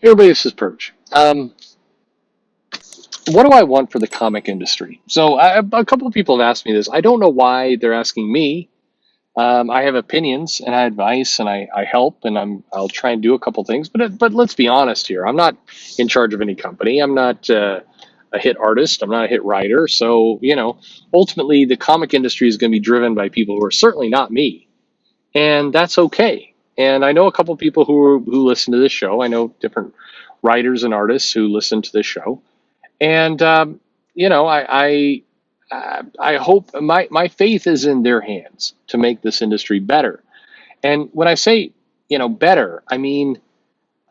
Hey everybody, this is Perch. What do I want for the comic industry? A couple of people have asked me this. I don't know why they're asking me. I have opinions and I advice and I help and I'll try and do a couple things. But let's be honest here. I'm not in charge of any company. I'm not a hit artist. I'm not a hit writer. So ultimately the comic industry is going to be driven by people who are certainly not me, and that's okay. And I know a couple of people who listen to this show. I know different writers and artists who listen to this show, and you know, I hope my faith is in their hands to make this industry better. And when I say better, I mean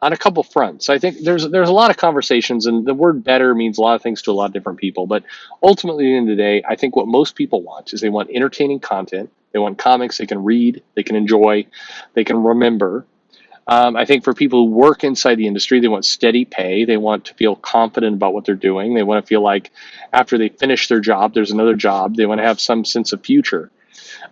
on a couple fronts. I think there's a lot of conversations, and the word better means a lot of things to a lot of different people. But ultimately, at the end of the day, I think what most people want is they want entertaining content. They want comics they can read, they can enjoy, they can remember. I think for people who work inside the industry, they want steady pay. They want to feel confident about what they're doing. They want to feel like after they finish their job, there's another job. They want to have some sense of future.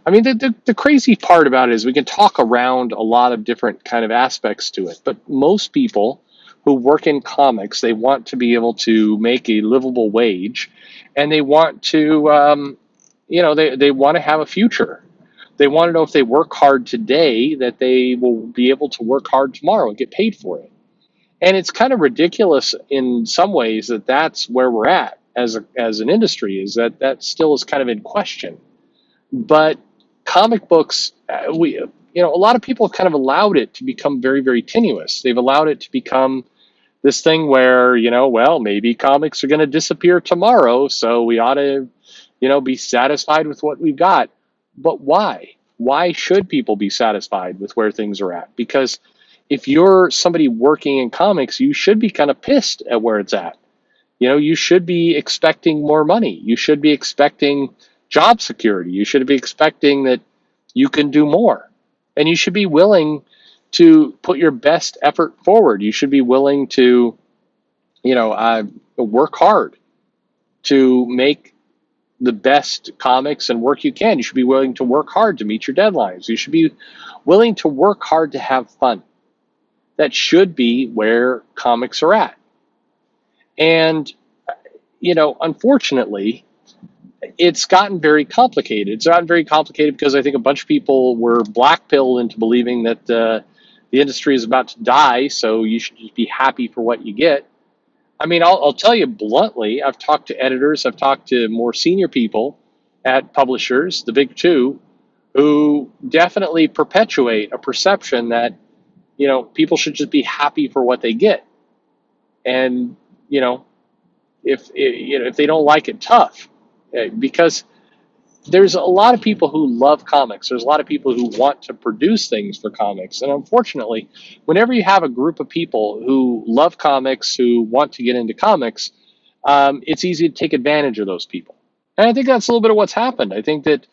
I mean, the crazy part about it is we can talk around a lot of different kind of aspects to it, but most people who work in comics, they want to be able to make a livable wage, and they want to, they want to have a future. They want to know if they work hard today that they will be able to work hard tomorrow and get paid for it. And it's kind of ridiculous in some ways that that's where we're at as an industry, is that still is kind of in question. But comic books, a lot of people have kind of allowed it to become very, very tenuous. They've allowed it to become this thing where, well, maybe comics are going to disappear tomorrow, so we ought to, be satisfied with what we've got. But why? Why should people be satisfied with where things are at? Because if you're somebody working in comics, you should be kind of pissed at where it's at. You should be expecting more money. You should be expecting job security. You should be expecting that you can do more. And you should be willing to put your best effort forward. You should be willing to, work hard to make the best comics and work you can. You should be willing to work hard to meet your deadlines. You should be willing to work hard to have fun. That should be where comics are at. And, unfortunately, it's gotten very complicated. It's gotten very complicated because I think a bunch of people were blackpilled into believing that the industry is about to die, so you should just be happy for what you get. I mean, I'll tell you bluntly, I've talked to editors, I've talked to more senior people at publishers, the big two, who definitely perpetuate a perception that, people should just be happy for what they get. And, if they don't like it, tough. Because there's a lot of people who love comics. There's a lot of people who want to produce things for comics. And unfortunately, whenever you have a group of people who love comics, who want to get into comics, it's easy to take advantage of those people. And I think that's a little bit of what's happened. I think that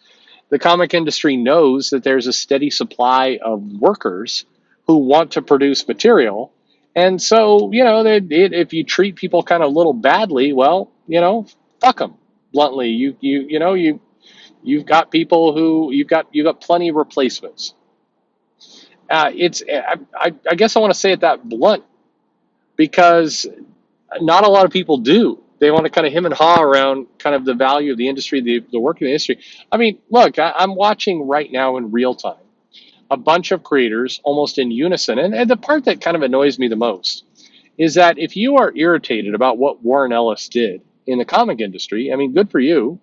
the comic industry knows that there's a steady supply of workers who want to produce material. And so, if you treat people kind of a little badly, well, fuck them. Bluntly, you've got people who you've got plenty of replacements. I guess I want to say it that blunt because not a lot of people do. They want to kind of hem and haw around kind of the value of the industry, the work in the industry. I mean, look, I'm watching right now in real time a bunch of creators almost in unison. And the part that kind of annoys me the most is that if you are irritated about what Warren Ellis did in the comic industry, I mean, good for you.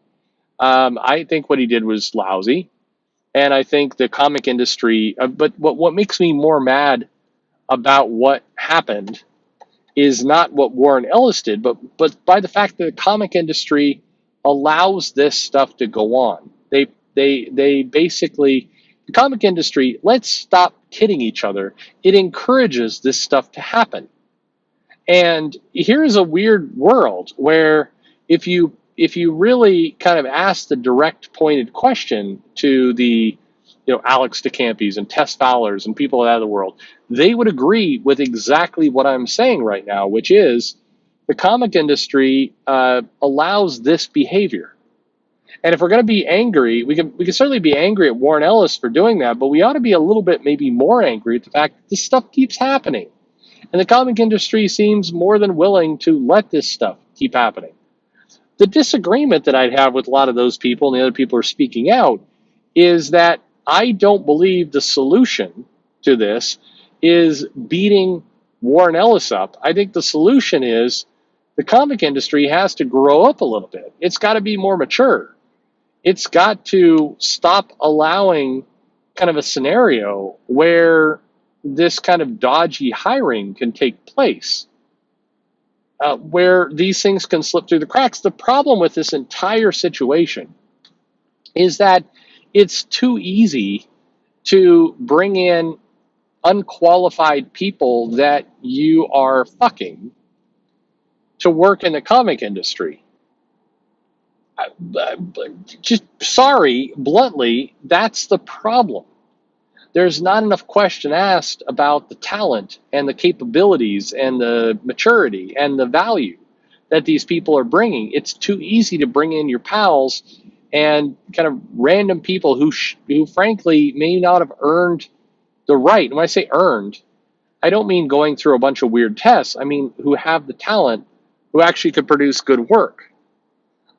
I think what he did was lousy. And I think the comic industry, but what makes me more mad about what happened is not what Warren Ellis did, but by the fact that the comic industry allows this stuff to go on. They basically, the comic industry, let's stop kidding each other. It encourages this stuff to happen. And here's a weird world where if you really kind of ask the direct pointed question to the Alex DeCampi's and Tess Fowlers and people out of the world, they would agree with exactly what I'm saying right now, which is the comic industry allows this behavior. And if we're going to be angry, we can certainly be angry at Warren Ellis for doing that, but we ought to be a little bit maybe more angry at the fact that this stuff keeps happening. And the comic industry seems more than willing to let this stuff keep happening. The disagreement that I'd have with a lot of those people and the other people who are speaking out is that I don't believe the solution to this is beating Warren Ellis up. I think the solution is the comic industry has to grow up a little bit. It's got to be more mature. It's got to stop allowing kind of a scenario where this kind of dodgy hiring can take place, where these things can slip through the cracks. The problem with this entire situation is that it's too easy to bring in unqualified people that you are fucking to work in the comic industry. Just sorry, bluntly, that's the problem. There's not enough question asked about the talent and the capabilities and the maturity and the value that these people are bringing. It's too easy to bring in your pals and kind of random people who frankly may not have earned the right. And when I say earned, I don't mean going through a bunch of weird tests. I mean who have the talent, who actually could produce good work.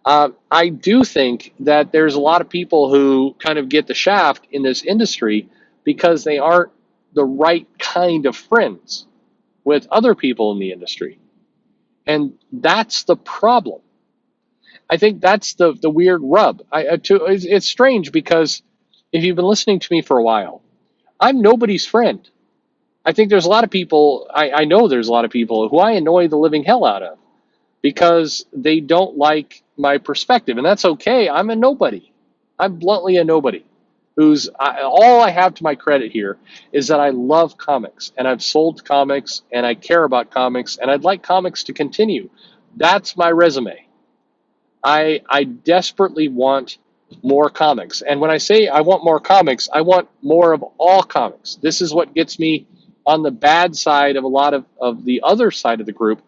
I do think that there's a lot of people who kind of get the shaft in this industry because they aren't the right kind of friends with other people in the industry. And that's the problem. I think that's the weird rub. It's strange because if you've been listening to me for a while, I'm nobody's friend. I think there's a lot of people, I know there's a lot of people who I annoy the living hell out of because they don't like my perspective. And that's okay. I'm a nobody. I'm bluntly a nobody. All I have to my credit here is that I love comics and I've sold comics and I care about comics and I'd like comics to continue. That's my resume. I desperately want more comics. And when I say I want more comics, I want more of all comics. This is what gets me on the bad side of a lot of the other side of the group.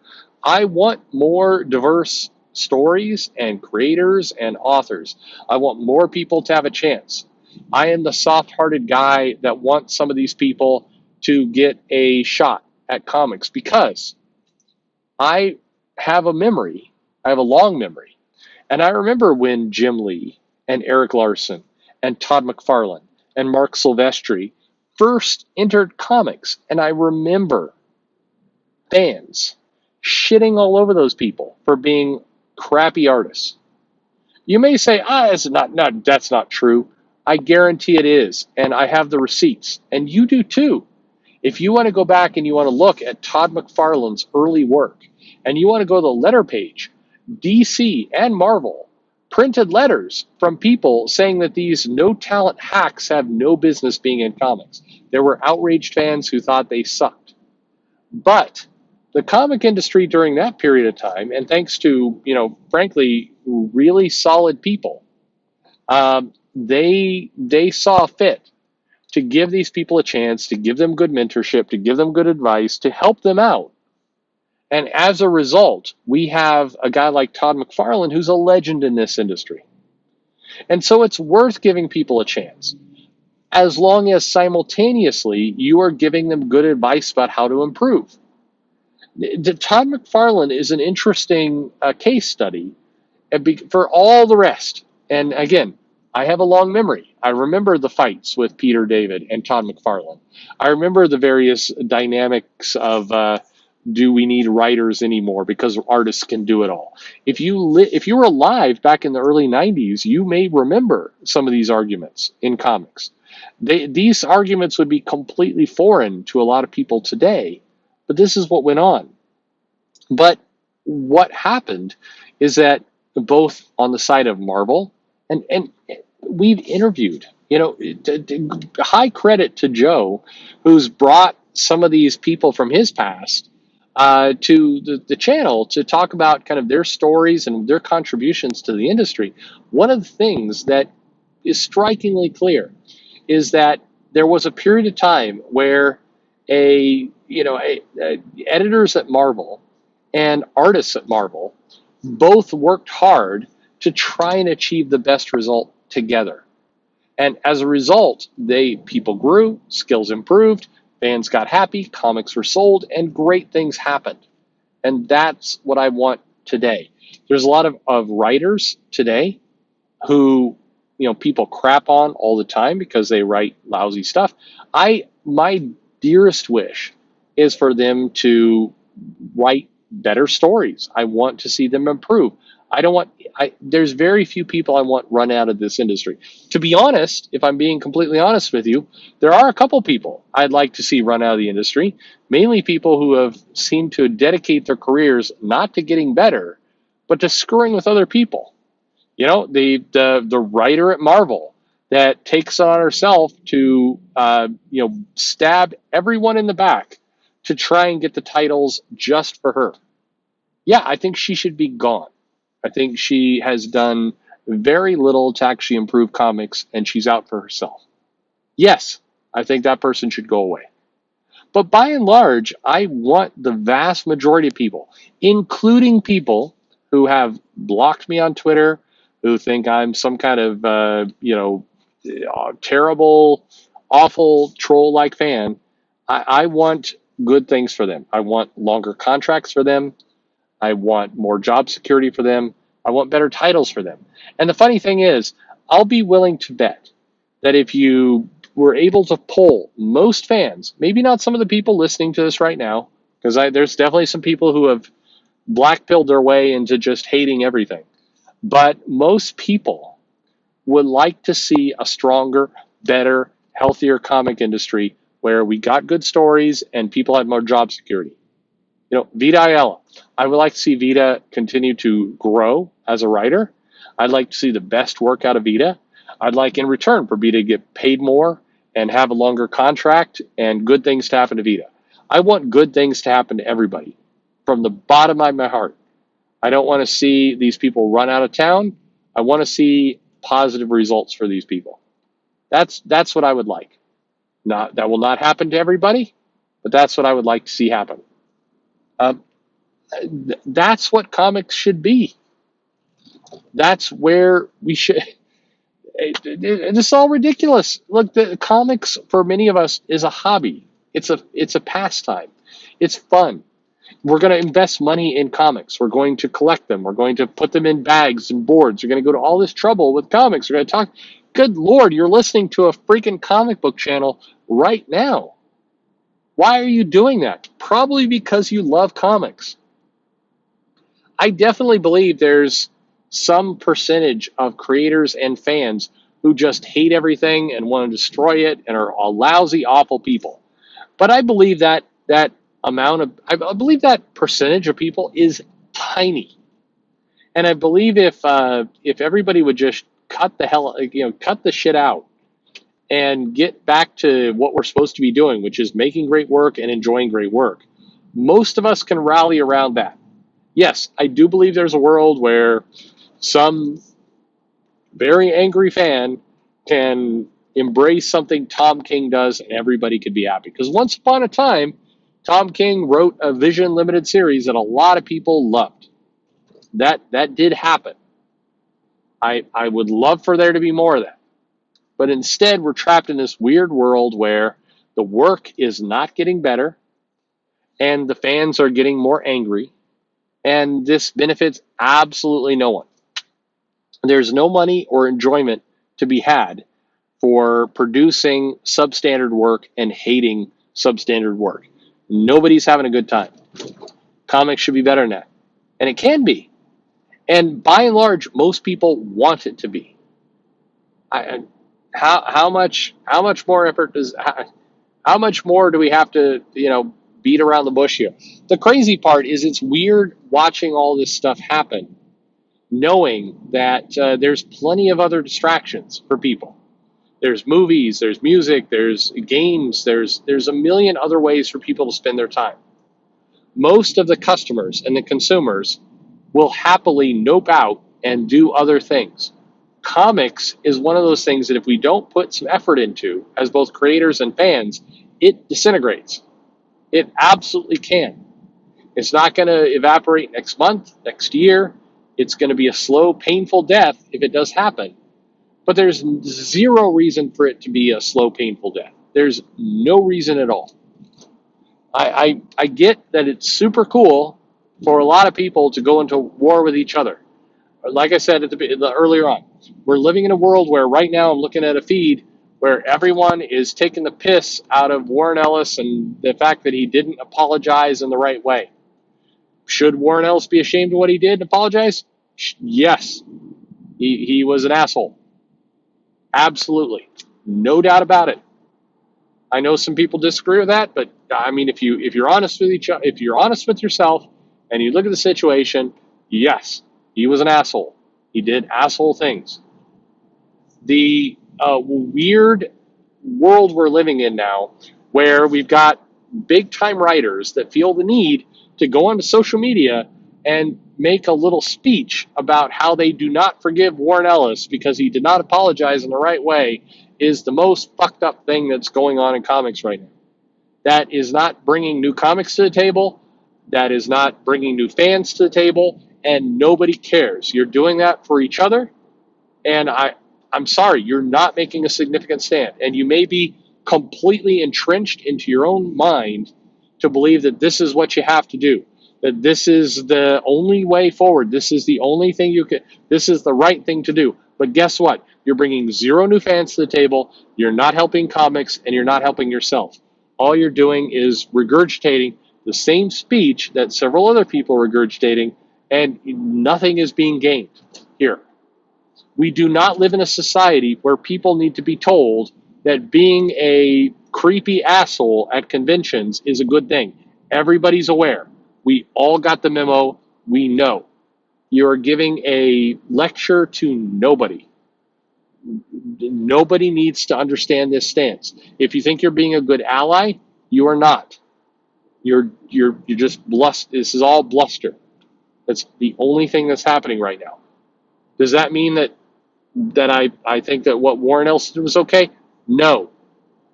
I want more diverse stories and creators and authors. I want more people to have a chance. I am the soft-hearted guy that wants some of these people to get a shot at comics because I have a memory. I have a long memory. And I remember when Jim Lee and Eric Larson and Todd McFarlane and Mark Silvestri first entered comics. And I remember fans shitting all over those people for being crappy artists. You may say, that's not true. I guarantee it is. And I have the receipts. And you do too. If you want to go back and you want to look at Todd McFarlane's early work, and you want to go to the letter page, DC and Marvel printed letters from people saying that these no-talent hacks have no business being in comics. There were outraged fans who thought they sucked. But the comic industry during that period of time, and thanks to, frankly, really solid people, they saw fit to give these people a chance, to give them good mentorship, to give them good advice, to help them out. And as a result, we have a guy like Todd McFarlane who's a legend in this industry. And so it's worth giving people a chance, as long as simultaneously you are giving them good advice about how to improve. Todd McFarlane is an interesting case study for all the rest. And again, I have a long memory. I remember the fights with Peter David and Todd McFarlane. I remember the various dynamics of do we need writers anymore because artists can do it all. If you were alive back in the early 90s, you may remember some of these arguments in comics. These arguments would be completely foreign to a lot of people today, but this is what went on. But what happened is that both on the side of Marvel and we've interviewed, high credit to Joe, who's brought some of these people from his past to the channel to talk about kind of their stories and their contributions to the industry. One of the things that is strikingly clear is that there was a period of time where editors at Marvel and artists at Marvel both worked hard to try and achieve the best result together. And as a result, people grew, skills improved, Fans got happy, comics were sold, and great things happened. And that's what I want today. There's a lot of writers today who, people crap on all the time because they write lousy stuff. My dearest wish is for them to write better stories. I want to see them improve. I don't want there's very few people I want run out of this industry. To be honest, if I'm being completely honest with you, there are a couple people I'd like to see run out of the industry, mainly people who have seemed to dedicate their careers not to getting better, but to screwing with other people. The writer at Marvel that takes on herself to stab everyone in the back to try and get the titles just for her. Yeah, I think she should be gone. I think she has done very little to actually improve comics, and she's out for herself. Yes, I think that person should go away. But by and large, I want the vast majority of people, including people who have blocked me on Twitter, who think I'm some kind of, terrible, awful troll-like fan. I want good things for them. I want longer contracts for them. I want more job security for them. I want better titles for them. And the funny thing is, I'll be willing to bet that if you were able to poll most fans, maybe not some of the people listening to this right now, because there's definitely some people who have black-pilled their way into just hating everything. But most people would like to see a stronger, better, healthier comic industry where we got good stories and people had more job security. Vita Ayala. I would like to see Vita continue to grow as a writer. I'd like to see the best work out of Vita. I'd like in return for Vita to get paid more and have a longer contract and good things to happen to Vita. I want good things to happen to everybody from the bottom of my heart. I don't want to see these people run out of town. I want to see positive results for these people. That's what I would like. That will not happen to everybody, but that's what I would like to see happen. That's what comics should be. That's where we should. It's all ridiculous. Look, the comics for many of us is a hobby. It's a pastime. It's fun. We're going to invest money in comics. We're going to collect them. We're going to put them in bags and boards. We're going to go to all this trouble with comics. We're going to talk. Good Lord, you're listening to a freaking comic book channel right now. Why are you doing that? Probably because you love comics. I definitely believe there's some percentage of creators and fans who just hate everything and want to destroy it and are lousy, awful people. But I believe that I believe that percentage of people is tiny. And I believe if everybody would just cut the shit out and get back to what we're supposed to be doing, which is making great work and enjoying great work, most of us can rally around that. Yes, I do believe there's a world where some very angry fan can embrace something Tom King does and everybody could be happy. Because once upon a time, Tom King wrote a Vision limited series that a lot of people loved. That did happen. I would love for there to be more of that. But instead, we're trapped in this weird world where the work is not getting better and the fans are getting more angry. And this benefits absolutely no one. There's no money or enjoyment to be had for producing substandard work and hating substandard work. Nobody's having a good time. Comics should be better than that. And it can be. And by and large, most people want it to be. How much more effort how much more do we have to, beat around the bush here? The crazy part is it's weird watching all this stuff happen, knowing that there's plenty of other distractions for people. There's movies, there's music, there's games, there's a million other ways for people to spend their time. Most of the customers and the consumers will happily nope out and do other things. Comics is one of those things that if we don't put some effort into, as both creators and fans, it disintegrates. It absolutely can. It's not going to evaporate next month, next year. It's going to be a slow, painful death if it does happen. But there's zero reason for it to be a slow, painful death. There's no reason at all. I get that it's super cool for a lot of people to go into war with each other. Like I said earlier on, we're living in a world where right now I'm looking at a feed where everyone is taking the piss out of Warren Ellis and the fact that he didn't apologize in the right way. Should Warren Ellis be ashamed of what he did and apologize? Yes. He was an asshole. Absolutely. No doubt about it. I know some people disagree with that, but I mean, if you're honest with if you're honest with yourself and you look at the situation, yes, he was an asshole. He did asshole things. The weird world we're living in now, where we've got big time writers that feel the need to go onto social media and make a little speech about how they do not forgive Warren Ellis because he did not apologize in the right way, is the most fucked up thing that's going on in comics right now. That is not bringing new comics to the table. That is not bringing new fans to the table, and nobody cares. You're doing that for each other, and I'm sorry, you're not making a significant stand. And you may be completely entrenched into your own mind to believe that this is what you have to do, that this is the only way forward. This is the only thing this is the right thing to do. But guess what? You're bringing zero new fans to the table. You're not helping comics, and you're not helping yourself. All you're doing is regurgitating the same speech that several other people are regurgitating, and nothing is being gained here. We do not live in a society where people need to be told that being a creepy asshole at conventions is a good thing. Everybody's aware. We all got the memo. We know. You're giving a lecture to nobody. Nobody needs to understand this stance. If you think you're being a good ally, you are not. You're just bluster. This is all bluster. That's the only thing that's happening right now. Does that mean that I think that what Warren Ellis did was okay? No.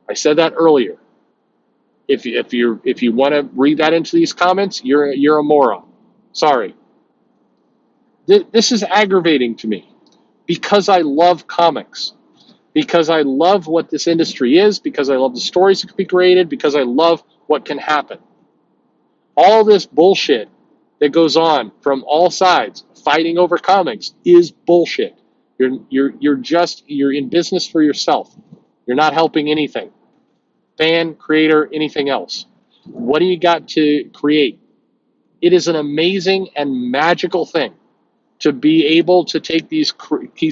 I said that earlier. If you want to read that into these comments, you're a moron. Sorry. This is aggravating to me because I love comics, because I love what this industry is, because I love the stories that can be created, because I love what can happen. All this bullshit that goes on from all sides fighting over comics is bullshit. You're in business for yourself. You're not helping anything. Fan, creator, anything else. What do you got to create? It is an amazing and magical thing to be able to take these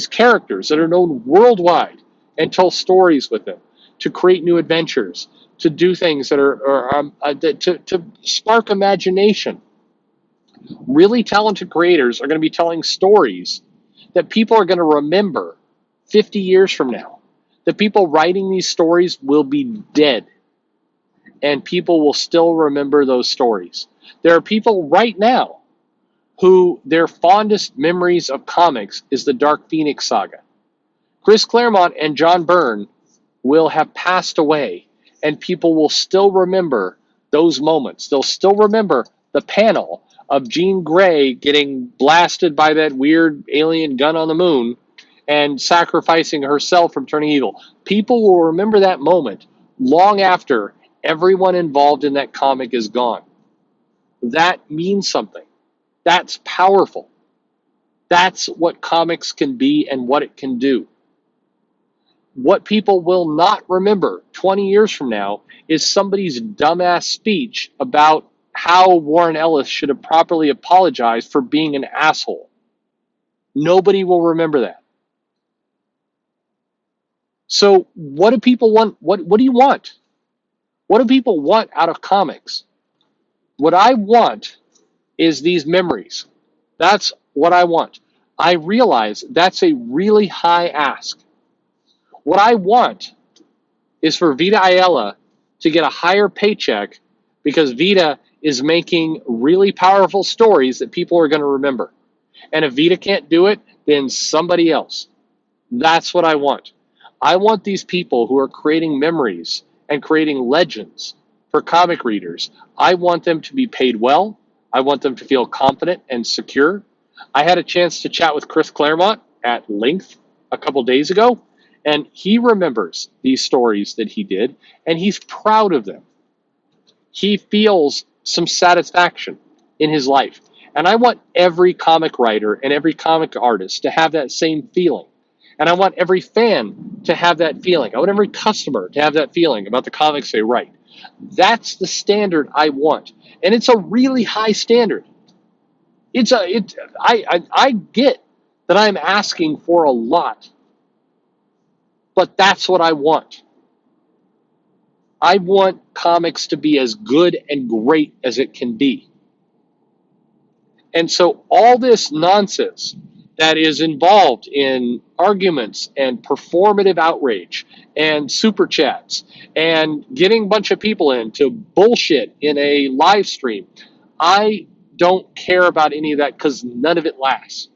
characters that are known worldwide and tell stories with them, to create new adventures, to do things that to spark imagination. Really talented creators are going to be telling stories that people are going to remember 50 years from now. The people writing these stories will be dead, and people will still remember those stories. There are people right now who their fondest memories of comics is the Dark Phoenix saga. Chris Claremont and John Byrne will have passed away, and people will still remember those moments. They'll still remember the panel of Jean Grey getting blasted by that weird alien gun on the moon and sacrificing herself from turning evil. People will remember that moment long after everyone involved in that comic is gone. That means something. That's powerful. That's what comics can be and what it can do. What people will not remember 20 years from now is somebody's dumbass speech about how Warren Ellis should have properly apologized for being an asshole. Nobody will remember that. So what do people want? What do you want? What do people want out of comics? What I want is these memories. That's what I want. I realize that's a really high ask. What I want is for Vita Ayala to get a higher paycheck because Vita is making really powerful stories that people are going to remember. And if Vita can't do it, then somebody else. That's what I want. I want these people who are creating memories and creating legends for comic readers. I want them to be paid well. I want them to feel confident and secure. I had a chance to chat with Chris Claremont at length a couple days ago, and he remembers these stories that he did, and he's proud of them. he feels some satisfaction in his life. And I want every comic writer and every comic artist to have that same feeling. And I want every fan to have that feeling. I want every customer to have that feeling about the comics they write. That's the standard I want. And it's a really high standard. I get that I'm asking for a lot, but that's what I want. I want comics to be as good and great as it can be. And so all this nonsense that is involved in arguments and performative outrage and super chats and getting a bunch of people in to bullshit in a live stream, I don't care about any of that because none of it lasts.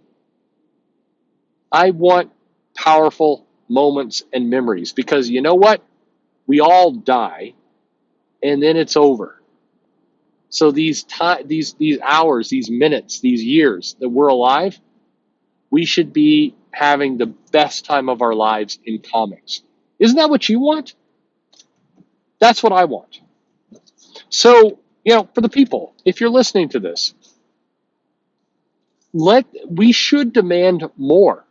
I want powerful moments and memories because you know what? We all die and then it's over. So these hours, these minutes, these years that we're alive, we should be having the best time of our lives in comics. Isn't that what you want? That's what I want. So, for the people, if you're listening to this, we should demand more.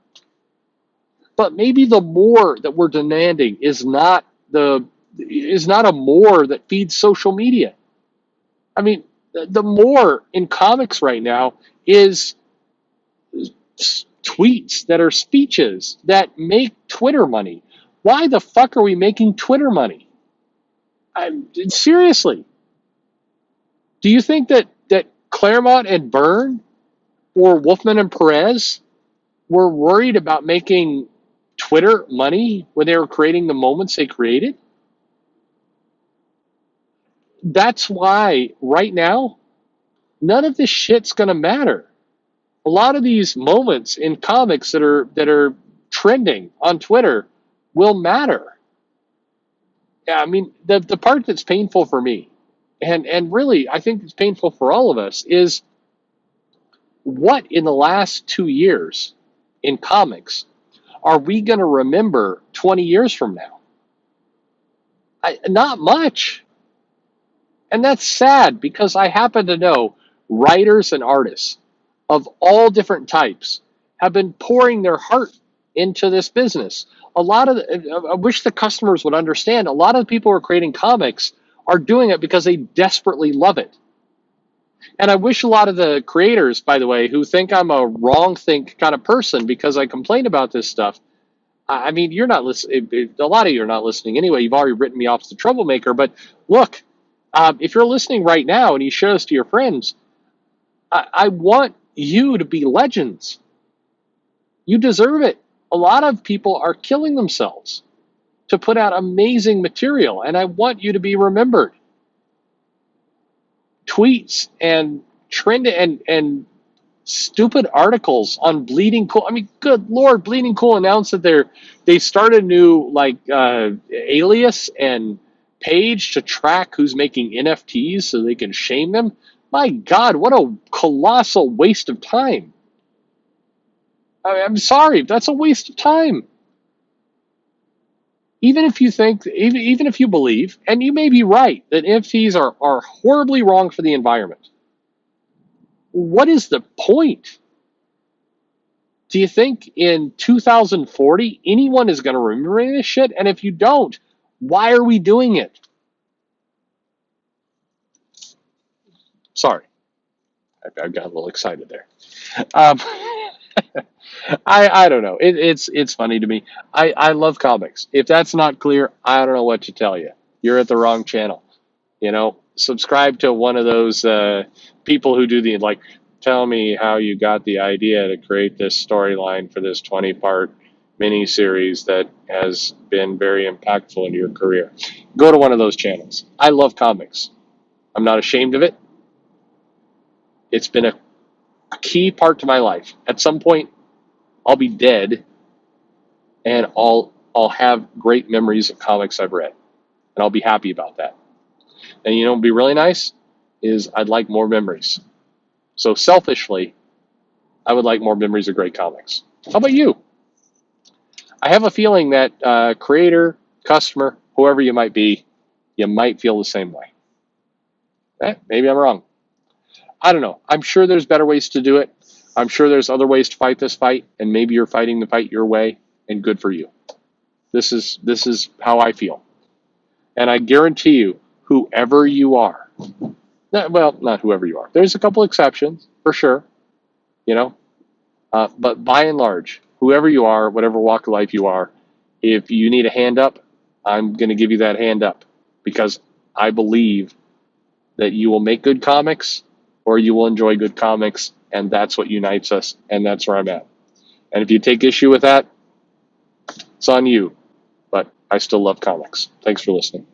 But maybe the more that we're demanding is not a more that feeds social media. I mean, the more in comics right now is tweets that are speeches that make Twitter money. Why the fuck are we making Twitter money? Seriously. Do you think that Claremont and Byrne or Wolfman and Perez were worried about making Twitter money when they were creating the moments they created? That's why right now, none of this shit's going to matter. A lot of these moments in comics that are trending on Twitter will matter. Yeah, I mean, the part that's painful for me, and really I think it's painful for all of us, is what in the last 2 years in comics are we going to remember 20 years from now? Not much. And that's sad because I happen to know writers and artists of all different types have been pouring their heart into this business. I wish the customers would understand, a lot of the people who are creating comics are doing it because they desperately love it. And I wish a lot of the creators, by the way, who think I'm a wrong think kind of person because I complain about this stuff, I mean, you're not listening. A lot of you are not listening anyway. You've already written me off as a troublemaker. But look, if you're listening right now and you share this to your friends, I want you to be legends. You deserve it. A lot of people are killing themselves to put out amazing material, and I want you to be remembered. Tweets and trend and stupid articles on Bleeding Cool. I mean, good Lord, Bleeding Cool announced that they started a new alias and page to track who's making NFTs so they can shame them. My God, what a colossal waste of time. I'm sorry, that's a waste of time. Even if you believe, and you may be right, that NFTs are horribly wrong for the environment, what is the point? Do you think in 2040 anyone is going to remember this shit? And if you don't, why are we doing it? Sorry, I got a little excited there. I don't know. It's funny to me. I love comics. If that's not clear, I don't know what to tell you. You're at the wrong channel. Subscribe to one of those people who do tell me how you got the idea to create this storyline for this 20-part mini-series that has been very impactful in your career. Go to one of those channels. I love comics. I'm not ashamed of it. It's been a key part to my life. At some point, I'll be dead, and I'll have great memories of comics I've read, and I'll be happy about that. And what'd be really nice is I'd like more memories. So selfishly, I would like more memories of great comics. How about you? I have a feeling that creator, customer, whoever you might be, you might feel the same way. Maybe I'm wrong. I don't know. I'm sure there's better ways to do it. I'm sure there's other ways to fight this fight, and maybe you're fighting the fight your way, and good for you. This is how I feel. And I guarantee you, whoever you are, well, not whoever you are. There's a couple exceptions, for sure, you know. But by and large, whoever you are, whatever walk of life you are, if you need a hand up, I'm going to give you that hand up because I believe that you will make good comics or you will enjoy good comics, and that's what unites us, and that's where I'm at. And if you take issue with that, it's on you. But I still love comics. Thanks for listening.